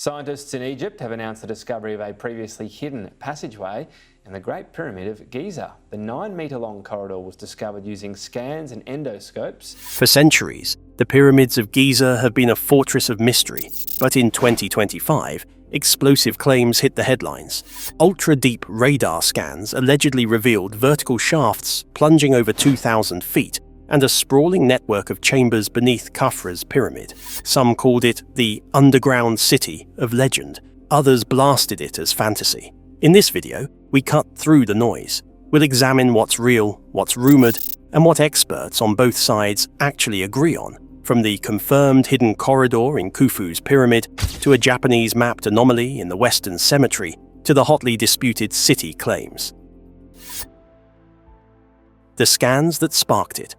Scientists in Egypt have announced the discovery of a previously hidden passageway in the Great Pyramid of Giza. The 9-metre-long corridor was discovered using scans and endoscopes. For centuries, the pyramids of Giza have been a fortress of mystery, but in 2025, explosive claims hit the headlines. Ultra-deep radar scans allegedly revealed vertical shafts plunging over 2,000 feet and a sprawling network of chambers beneath Khafre's pyramid. Some called it the underground city of legend. Others blasted it as fantasy. In this video, we cut through the noise. We'll examine what's real, what's rumored, and what experts on both sides actually agree on, from the confirmed hidden corridor in Khufu's pyramid to a Japanese-mapped anomaly in the Western Cemetery to the hotly disputed city claims. The scans that sparked it.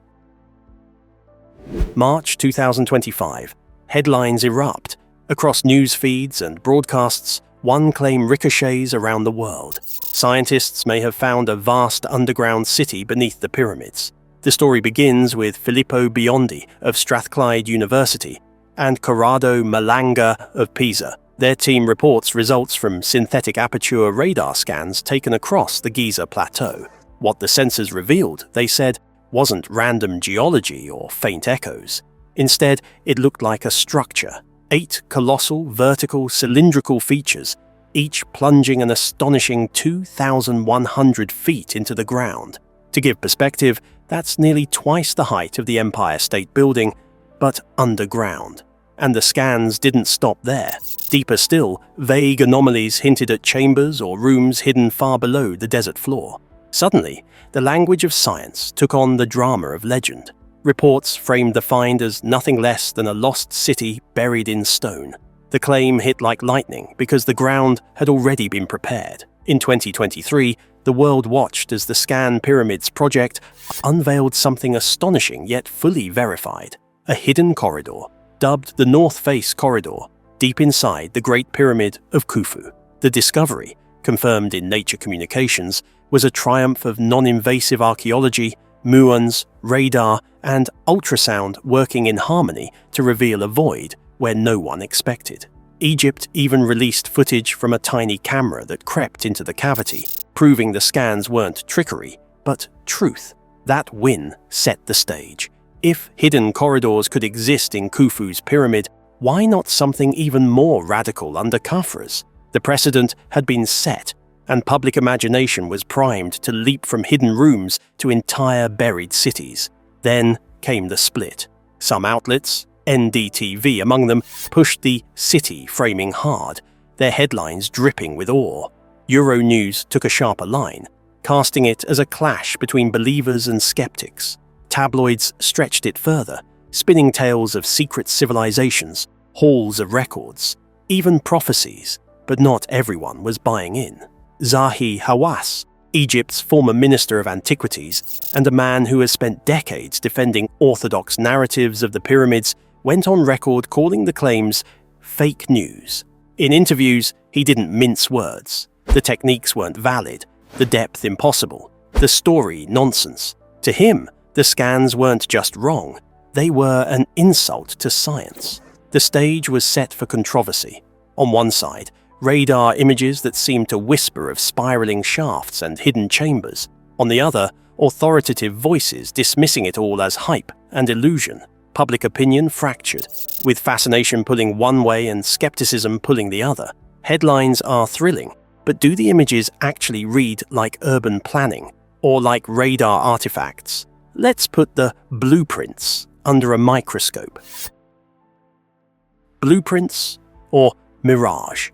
March 2025. Headlines erupt. Across news feeds and broadcasts, one claim ricochets around the world. Scientists may have found a vast underground city beneath the pyramids. The story begins with Filippo Biondi of Strathclyde University and Corrado Malanga of Pisa. Their team reports results from synthetic aperture radar scans taken across the Giza plateau. What the sensors revealed, they said, wasn't random geology or faint echoes. Instead, it looked like a structure. 8 colossal, vertical, cylindrical features, each plunging an astonishing 2,100 feet into the ground. To give perspective, that's nearly twice the height of the Empire State Building, but underground. And the scans didn't stop there. Deeper still, vague anomalies hinted at chambers or rooms hidden far below the desert floor. Suddenly, the language of science took on the drama of legend. Reports framed the find as nothing less than a lost city buried in stone. The claim hit like lightning because the ground had already been prepared. In 2023, the world watched as the Scan Pyramids project unveiled something astonishing yet fully verified: a hidden corridor, dubbed the North Face Corridor, deep inside the Great Pyramid of Khufu. The discovery, confirmed in Nature Communications, was a triumph of non-invasive archaeology, muons, radar, and ultrasound working in harmony to reveal a void where no one expected. Egypt even released footage from a tiny camera that crept into the cavity, proving the scans weren't trickery, but truth. That win set the stage. If hidden corridors could exist in Khufu's pyramid, why not something even more radical under Khafre's? The precedent had been set, and public imagination was primed to leap from hidden rooms to entire buried cities. Then came the split. Some outlets, NDTV among them, pushed the city framing hard, their headlines dripping with awe. Euronews took a sharper line, casting it as a clash between believers and skeptics. Tabloids stretched it further, spinning tales of secret civilizations, halls of records, even prophecies, but not everyone was buying in. Zahi Hawass, Egypt's former Minister of Antiquities and a man who has spent decades defending orthodox narratives of the pyramids, went on record calling the claims fake news. In interviews, he didn't mince words. The techniques weren't valid, the depth impossible, the story nonsense. To him, the scans weren't just wrong, they were an insult to science. The stage was set for controversy. On one side, radar images that seemed to whisper of spiraling shafts and hidden chambers. On the other, authoritative voices dismissing it all as hype and illusion. Public opinion fractured, with fascination pulling one way and skepticism pulling the other. Headlines are thrilling, but do the images actually read like urban planning or like radar artifacts? Let's put the blueprints under a microscope. Blueprints or mirage?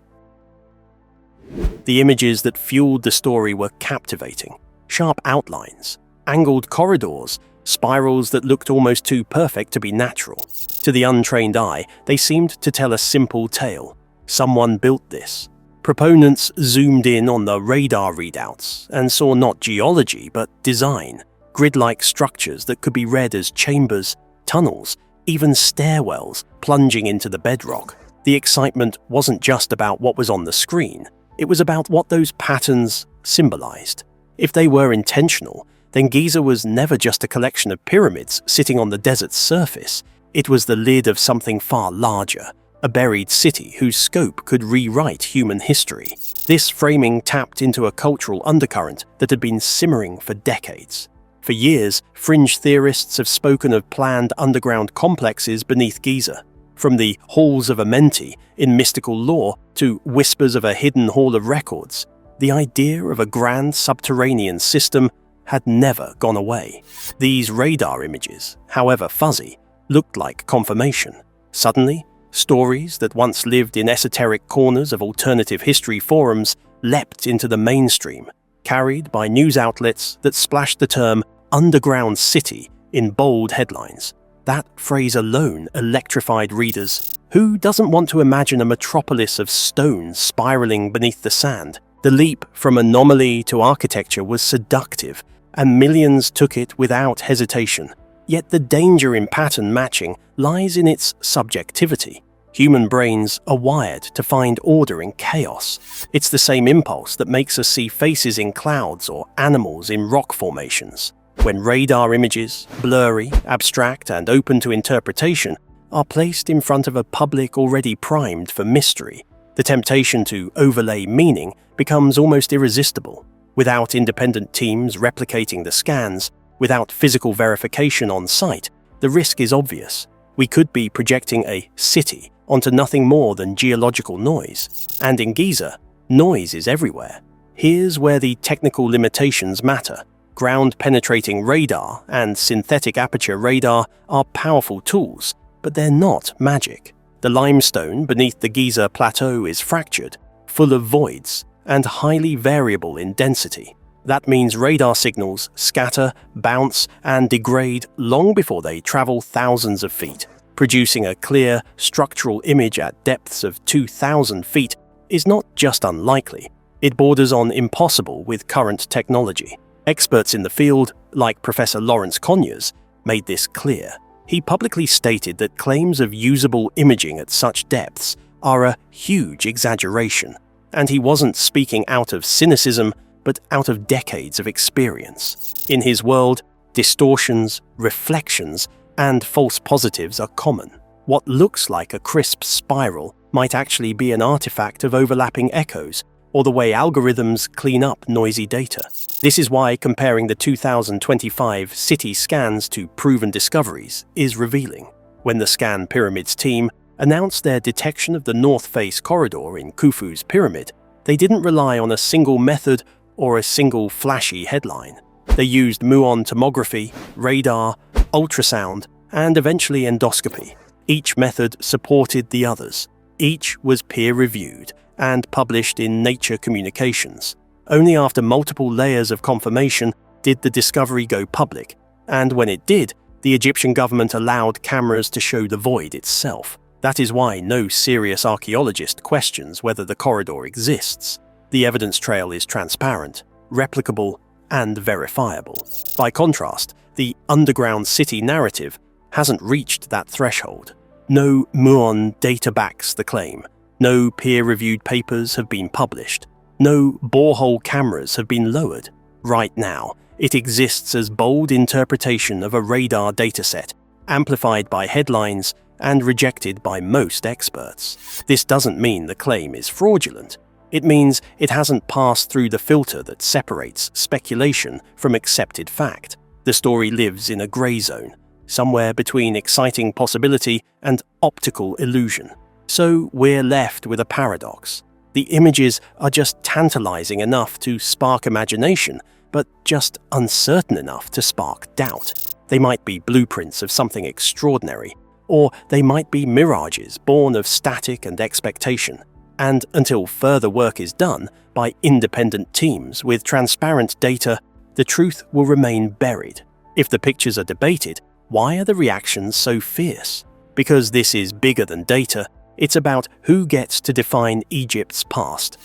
The images that fueled the story were captivating. Sharp outlines, angled corridors, spirals that looked almost too perfect to be natural. To the untrained eye, they seemed to tell a simple tale. Someone built this. Proponents zoomed in on the radar readouts and saw not geology but design, grid-like structures that could be read as chambers, tunnels, even stairwells plunging into the bedrock. The excitement wasn't just about what was on the screen. It was about what those patterns symbolized. If they were intentional, then Giza was never just a collection of pyramids sitting on the desert's surface. It was the lid of something far larger, a buried city whose scope could rewrite human history. This framing tapped into a cultural undercurrent that had been simmering for decades. For years, fringe theorists have spoken of planned underground complexes beneath Giza. From the halls of Amenti in mystical lore to whispers of a hidden hall of records, the idea of a grand subterranean system had never gone away. These radar images, however fuzzy, looked like confirmation. Suddenly, stories that once lived in esoteric corners of alternative history forums leapt into the mainstream, carried by news outlets that splashed the term underground city in bold headlines. That phrase alone electrified readers. Who doesn't want to imagine a metropolis of stone spiraling beneath the sand? The leap from anomaly to architecture was seductive, and millions took it without hesitation. Yet the danger in pattern matching lies in its subjectivity. Human brains are wired to find order in chaos. It's the same impulse that makes us see faces in clouds or animals in rock formations. When radar images, blurry, abstract, and open to interpretation, are placed in front of a public already primed for mystery, the temptation to overlay meaning becomes almost irresistible. Without independent teams replicating the scans, without physical verification on site, the risk is obvious. We could be projecting a city onto nothing more than geological noise. And in Giza, noise is everywhere. Here's where the technical limitations matter. Ground-penetrating radar and synthetic aperture radar are powerful tools, but they're not magic. The limestone beneath the Giza plateau is fractured, full of voids, and highly variable in density. That means radar signals scatter, bounce, and degrade long before they travel thousands of feet. Producing a clear, structural image at depths of 2,000 feet is not just unlikely, it borders on impossible with current technology. Experts in the field, like Professor Lawrence Conyers, made this clear. He publicly stated that claims of usable imaging at such depths are a huge exaggeration, and he wasn't speaking out of cynicism, but out of decades of experience. In his world, distortions, reflections, and false positives are common. What looks like a crisp spiral might actually be an artifact of overlapping echoes, or the way algorithms clean up noisy data. This is why comparing the 2025 city scans to proven discoveries is revealing. When the Scan Pyramids team announced their detection of the North Face corridor in Khufu's pyramid, they didn't rely on a single method or a single flashy headline. They used muon tomography, radar, ultrasound, and eventually endoscopy. Each method supported the others. Each was peer-reviewed and published in Nature Communications. Only after multiple layers of confirmation did the discovery go public, and when it did, the Egyptian government allowed cameras to show the void itself. That is why no serious archaeologist questions whether the corridor exists. The evidence trail is transparent, replicable, and verifiable. By contrast, the underground city narrative hasn't reached that threshold. No muon data backs the claim. No peer-reviewed papers have been published. No borehole cameras have been lowered. Right now, it exists as bold interpretation of a radar dataset, amplified by headlines and rejected by most experts. This doesn't mean the claim is fraudulent. It means it hasn't passed through the filter that separates speculation from accepted fact. The story lives in a grey zone, somewhere between exciting possibility and optical illusion. So we're left with a paradox. The images are just tantalizing enough to spark imagination, but just uncertain enough to spark doubt. They might be blueprints of something extraordinary, or they might be mirages born of static and expectation. And until further work is done by independent teams with transparent data, the truth will remain buried. If the pictures are debated, why are the reactions so fierce? Because this is bigger than data. It's about who gets to define Egypt's past.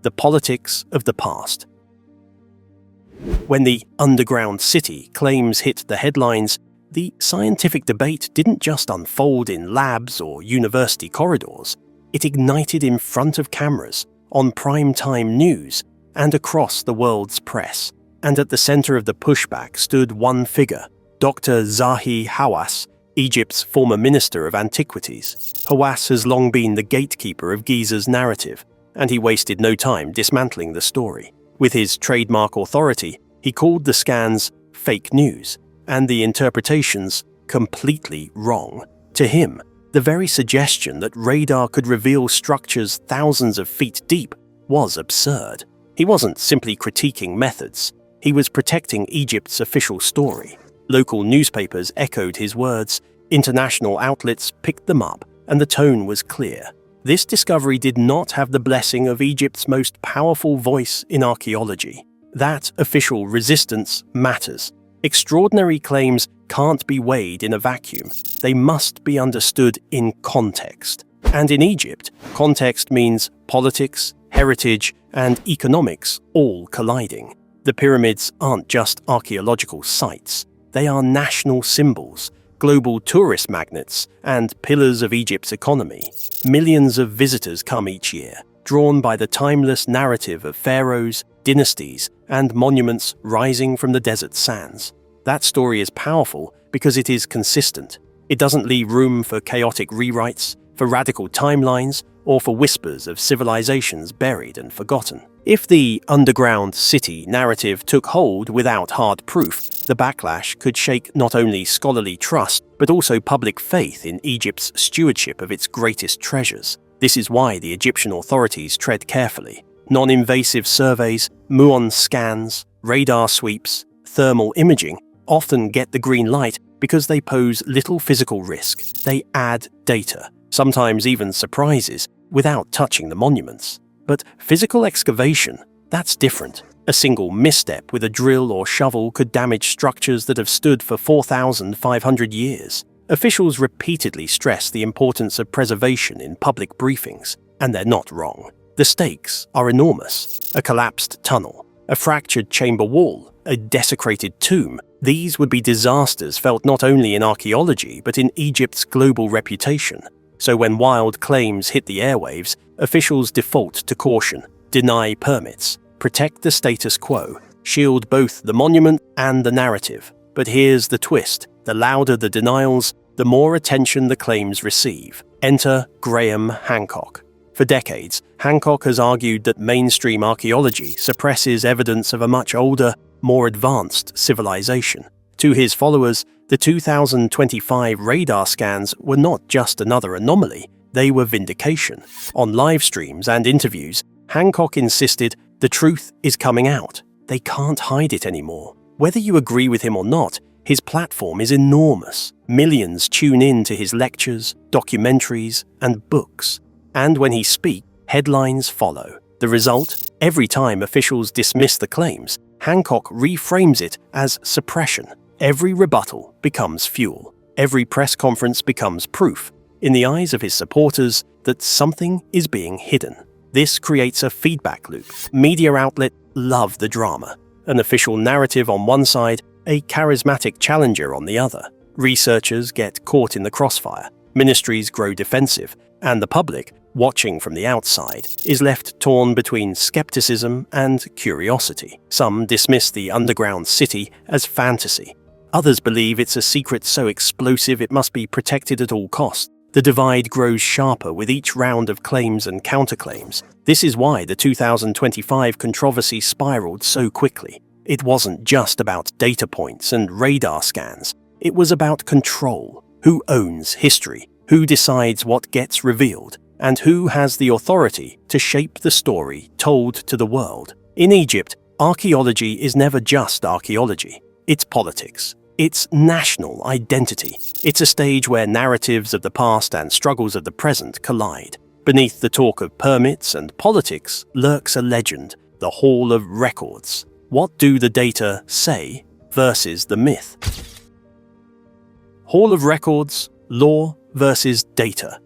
The politics of the past. When the underground city claims hit the headlines, the scientific debate didn't just unfold in labs or university corridors. It ignited in front of cameras, on prime-time news, and across the world's press. And at the center of the pushback stood one figure, Dr. Zahi Hawass, Egypt's former Minister of Antiquities. Hawass has long been the gatekeeper of Giza's narrative, and he wasted no time dismantling the story. With his trademark authority, he called the scans fake news, and the interpretations completely wrong. To him, the very suggestion that radar could reveal structures thousands of feet deep was absurd. He wasn't simply critiquing methods, he was protecting Egypt's official story. Local newspapers echoed his words, international outlets picked them up, and the tone was clear. This discovery did not have the blessing of Egypt's most powerful voice in archaeology. That official resistance matters. Extraordinary claims can't be weighed in a vacuum. They must be understood in context. And in Egypt, context means politics, heritage, and economics all colliding. The pyramids aren't just archaeological sites. They are national symbols, global tourist magnets, and pillars of Egypt's economy. Millions of visitors come each year, drawn by the timeless narrative of pharaohs, dynasties, and monuments rising from the desert sands. That story is powerful because it is consistent. It doesn't leave room for chaotic rewrites, for radical timelines, or for whispers of civilizations buried and forgotten. If the underground city narrative took hold without hard proof, the backlash could shake not only scholarly trust, but also public faith in Egypt's stewardship of its greatest treasures. This is why the Egyptian authorities tread carefully. Non-invasive surveys, muon scans, radar sweeps, thermal imaging often get the green light because they pose little physical risk. They add data, sometimes even surprises, without touching the monuments. But physical excavation, that's different. A single misstep with a drill or shovel could damage structures that have stood for 4,500 years. Officials repeatedly stress the importance of preservation in public briefings, and they're not wrong. The stakes are enormous. A collapsed tunnel, a fractured chamber wall, a desecrated tomb. These would be disasters felt not only in archaeology but in Egypt's global reputation. So when wild claims hit the airwaves, officials default to caution, deny permits, protect the status quo, shield both the monument and the narrative. But here's the twist. The louder the denials, the more attention the claims receive. Enter Graham Hancock. For decades, Hancock has argued that mainstream archaeology suppresses evidence of a much older, more advanced civilization. To his followers, the 2025 radar scans were not just another anomaly, they were vindication. On live streams and interviews, Hancock insisted the truth is coming out. They can't hide it anymore. Whether you agree with him or not, his platform is enormous. Millions tune in to his lectures, documentaries, and books. And when he speaks, headlines follow. The result? Every time officials dismiss the claims, Hancock reframes it as suppression. Every rebuttal becomes fuel. Every press conference becomes proof, in the eyes of his supporters, that something is being hidden. This creates a feedback loop. Media outlets love the drama. An official narrative on one side, a charismatic challenger on the other. Researchers get caught in the crossfire. Ministries grow defensive. And the public, watching from the outside, is left torn between skepticism and curiosity. Some dismiss the underground city as fantasy. Others believe it's a secret so explosive it must be protected at all costs. The divide grows sharper with each round of claims and counterclaims. This is why the 2025 controversy spiraled so quickly. It wasn't just about data points and radar scans. It was about control. Who owns history? Who decides what gets revealed? And who has the authority to shape the story told to the world? In Egypt, archaeology is never just archaeology. It's politics. It's national identity. It's a stage where narratives of the past and struggles of the present collide. Beneath the talk of permits and politics lurks a legend, the Hall of Records. What do the data say versus the myth? Hall of Records, law versus data.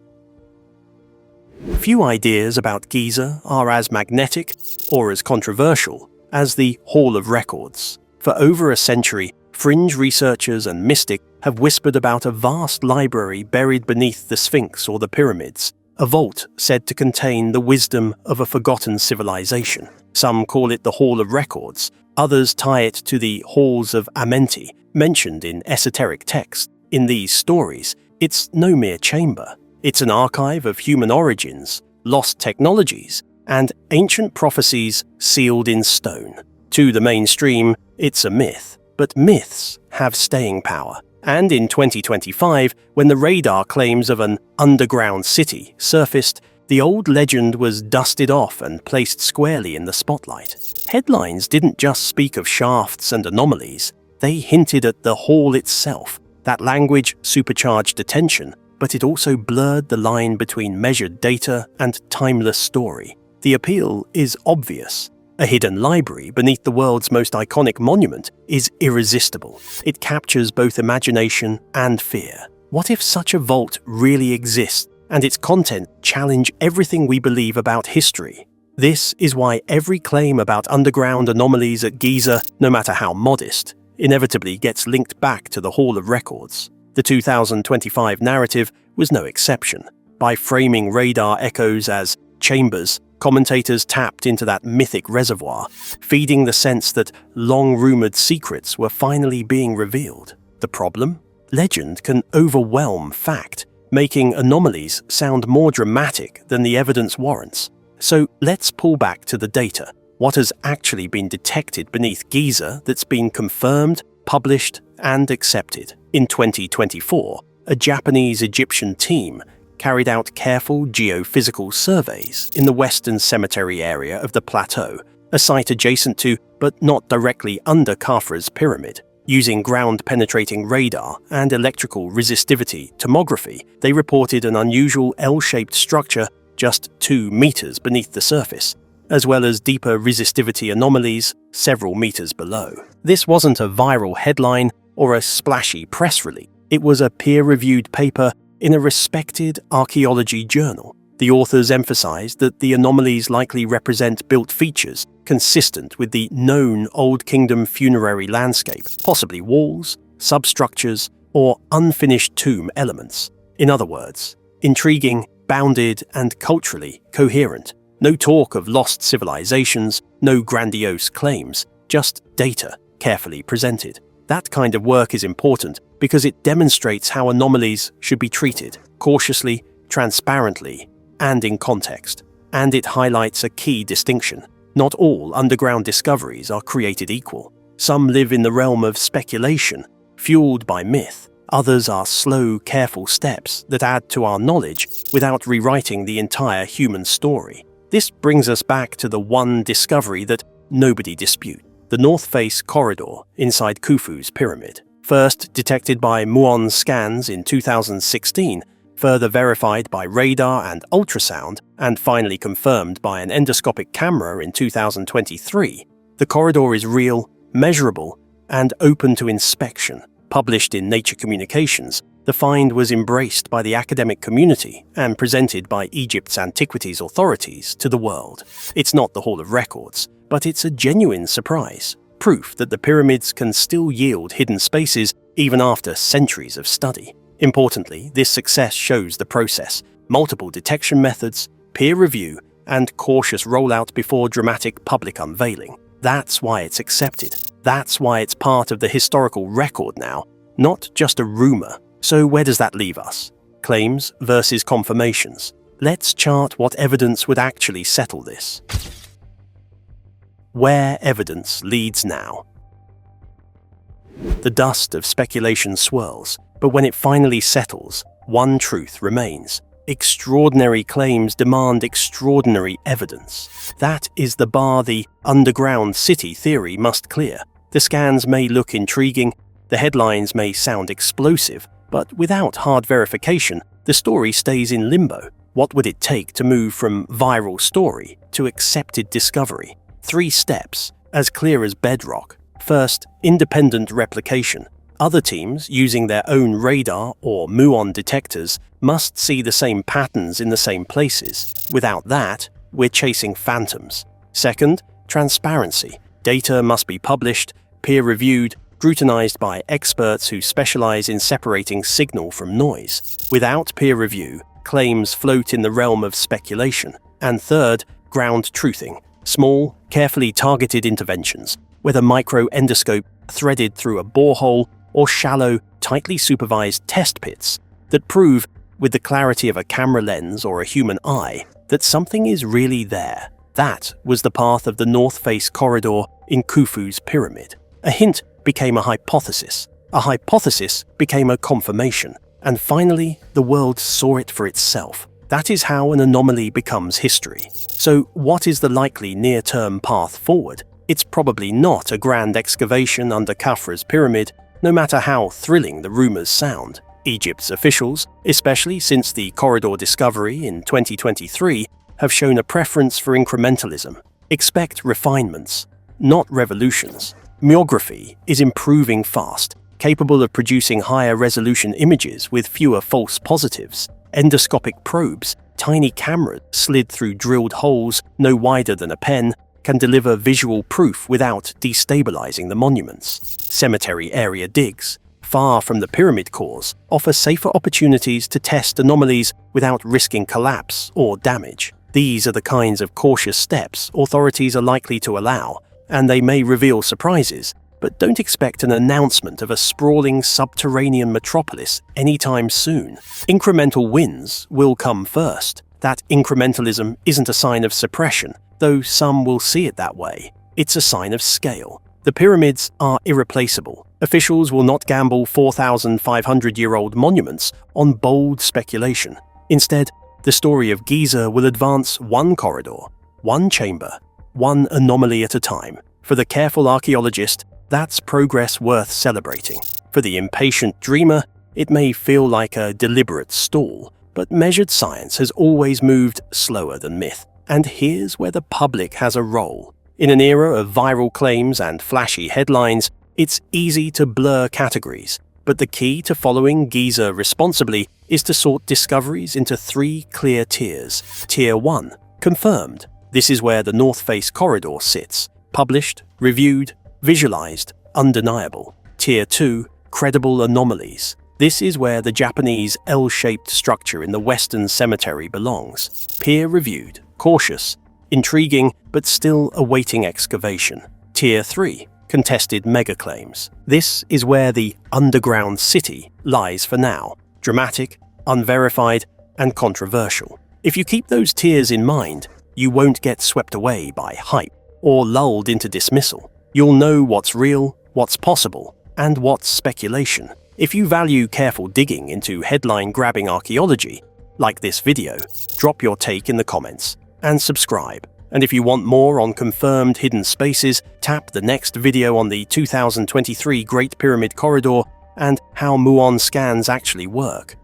Few ideas about Giza are as magnetic or as controversial as the Hall of Records. For over a century, fringe researchers and mystics have whispered about a vast library buried beneath the Sphinx or the pyramids, a vault said to contain the wisdom of a forgotten civilization. Some call it the Hall of Records, others tie it to the Halls of Amenti, mentioned in esoteric texts. In these stories, it's no mere chamber. It's an archive of human origins, lost technologies, and ancient prophecies sealed in stone. To the mainstream, it's a myth, but myths have staying power. And in 2025, when the radar claims of an underground city surfaced, the old legend was dusted off and placed squarely in the spotlight. Headlines didn't just speak of shafts and anomalies, they hinted at the hall itself. That language supercharged attention, but it also blurred the line between measured data and timeless story. The appeal is obvious. A hidden library beneath the world's most iconic monument is irresistible. It captures both imagination and fear. What if such a vault really exists and its content challenge everything we believe about history? This is why every claim about underground anomalies at Giza, no matter how modest, inevitably gets linked back to the Hall of Records. The 2025 narrative was no exception. By framing radar echoes as chambers, commentators tapped into that mythic reservoir, feeding the sense that long-rumored secrets were finally being revealed. The problem? Legend can overwhelm fact, making anomalies sound more dramatic than the evidence warrants. So let's pull back to the data. What has actually been detected beneath Giza that's been confirmed, published, and accepted? In 2024, a Japanese-Egyptian team carried out careful geophysical surveys in the Western Cemetery area of the plateau, a site adjacent to, but not directly under Khafre's pyramid. Using ground-penetrating radar and electrical resistivity tomography, they reported an unusual L-shaped structure just 2 meters beneath the surface, as well as deeper resistivity anomalies several meters below. This wasn't a viral headline or a splashy press release. It was a peer-reviewed paper in a respected archaeology journal. The authors emphasized that the anomalies likely represent built features consistent with the known Old Kingdom funerary landscape, possibly walls, substructures, or unfinished tomb elements. In other words, intriguing, bounded, and culturally coherent. No talk of lost civilizations, no grandiose claims, just data carefully presented. That kind of work is important because it demonstrates how anomalies should be treated, cautiously, transparently, and in context. And it highlights a key distinction. Not all underground discoveries are created equal. Some live in the realm of speculation, fueled by myth. Others are slow, careful steps that add to our knowledge without rewriting the entire human story. This brings us back to the one discovery that nobody disputes: the North Face corridor inside Khufu's pyramid. First detected by muon scans in 2016, further verified by radar and ultrasound, and finally confirmed by an endoscopic camera in 2023, the corridor is real, measurable, and open to inspection. Published in Nature Communications, the find was embraced by the academic community and presented by Egypt's antiquities authorities to the world. It's not the Hall of Records, but it's a genuine surprise, proof that the pyramids can still yield hidden spaces even after centuries of study. Importantly, this success shows the process: multiple detection methods, peer review, and cautious rollout before dramatic public unveiling. That's why it's accepted. That's why it's part of the historical record now, not just a rumor. So where does that leave us? Claims versus confirmations. Let's chart what evidence would actually settle this. Where evidence leads now. The dust of speculation swirls, but when it finally settles, one truth remains: extraordinary claims demand extraordinary evidence. That is the bar the underground city theory must clear. The scans may look intriguing, the headlines may sound explosive, but without hard verification, the story stays in limbo. What would it take to move from viral story to accepted discovery? 3 steps, as clear as bedrock. First, independent replication. Other teams, using their own radar or muon detectors, must see the same patterns in the same places. Without that, we're chasing phantoms. Second, transparency. Data must be published, peer-reviewed, scrutinized by experts who specialize in separating signal from noise. Without peer review, claims float in the realm of speculation. And third, ground truthing. Small, carefully targeted interventions, whether micro-endoscope threaded through a borehole or shallow, tightly supervised test pits that prove, with the clarity of a camera lens or a human eye, that something is really there. That was the path of the North Face corridor in Khufu's pyramid. A hint became a hypothesis became a confirmation, and finally the world saw it for itself. That is how an anomaly becomes history. So what is the likely near-term path forward? It's probably not a grand excavation under Khafre's pyramid, no matter how thrilling the rumors sound. Egypt's officials, especially since the corridor discovery in 2023, have shown a preference for incrementalism. Expect refinements, not revolutions. Myography is improving fast, capable of producing higher resolution images with fewer false positives. Endoscopic probes, tiny cameras slid through drilled holes no wider than a pen, can deliver visual proof without destabilizing the monuments. Cemetery area digs, far from the pyramid cores, offer safer opportunities to test anomalies without risking collapse or damage. These are the kinds of cautious steps authorities are likely to allow, and they may reveal surprises, but don't expect an announcement of a sprawling subterranean metropolis anytime soon. Incremental wins will come first. That incrementalism isn't a sign of suppression, though some will see it that way. It's a sign of scale. The pyramids are irreplaceable. Officials will not gamble 4,500-year-old monuments on bold speculation. Instead, the story of Giza will advance one corridor, one chamber, one anomaly at a time. For the careful archaeologist, that's progress worth celebrating. For the impatient dreamer, it may feel like a deliberate stall, but measured science has always moved slower than myth. And here's where the public has a role. In an era of viral claims and flashy headlines, it's easy to blur categories. But the key to following Giza responsibly is to sort discoveries into 3 clear tiers. Tier 1, confirmed. This is where the North Face corridor sits. Published, reviewed, visualized, undeniable. Tier 2, credible anomalies. This is where the Japanese L-shaped structure in the Western Cemetery belongs. Peer-reviewed, cautious, intriguing, but still awaiting excavation. Tier 3, contested megaclaims. This is where the underground city lies for now. Dramatic, unverified, and controversial. If you keep those tiers in mind, you won't get swept away by hype or lulled into dismissal. You'll know what's real, what's possible, and what's speculation. If you value careful digging into headline-grabbing archaeology, like this video, drop your take in the comments and subscribe. And if you want more on confirmed hidden spaces, tap the next video on the 2023 Great Pyramid Corridor and how muon scans actually work.